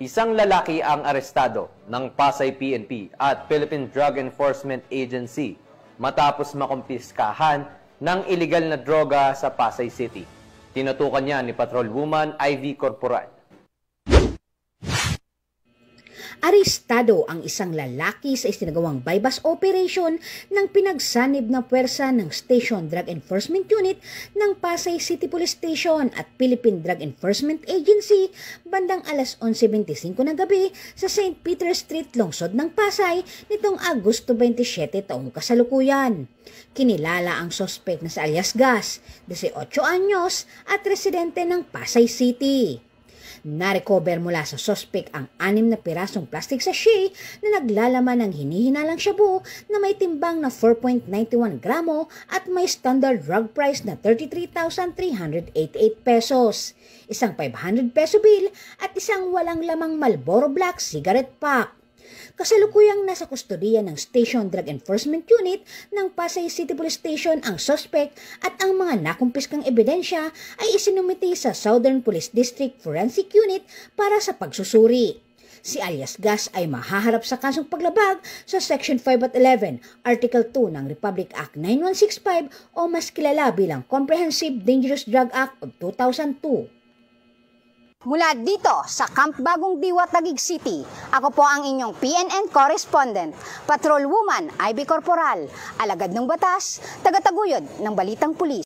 Isang lalaki ang arestado ng Pasay PNP at Philippine Drug Enforcement Agency matapos makumpiskahan ng iligal na droga sa Pasay City. Tinutukan niya ni Patrolwoman Ivy Corporal. Arestado ang isang lalaki sa isinagawang bypass operation ng pinagsanib na puwersa ng Station Drug Enforcement Unit ng Pasay City Police Station at Philippine Drug Enforcement Agency bandang alas 11:25 ng gabi sa St. Peter Street, lungsod ng Pasay nitong Agosto 27 taong kasalukuyan. Kinilala ang sospek na si alias Gas, 18 anyos at residente ng Pasay City. Narecover mula sa sospek ang 6 na pirasong plastic sachet na naglalaman ng hinihinalang shabu na may timbang na 4.91 gramo at may standard drug price na 33,388 pesos, isang 500 peso bill at isang walang lamang Marlboro Black cigarette pack. Kasalukuyang nasa kustodiya ng Station Drug Enforcement Unit ng Pasay City Police Station ang suspect at ang mga nakumpiskang ebidensya ay isinumiti sa Southern Police District Forensic Unit para sa pagsusuri. Si alias Gas ay mahaharap sa kasong paglabag sa Section 5 at 11, Article 2 ng Republic Act 9165 o mas kilala bilang Comprehensive Dangerous Drug Act of 2002. Mula dito sa Camp Bagong Diwa, Taguig City, ako po ang inyong PNN correspondent, Patrolwoman Ivy Corporal, alagad ng batas, tagataguyod ng Balitang Pulis.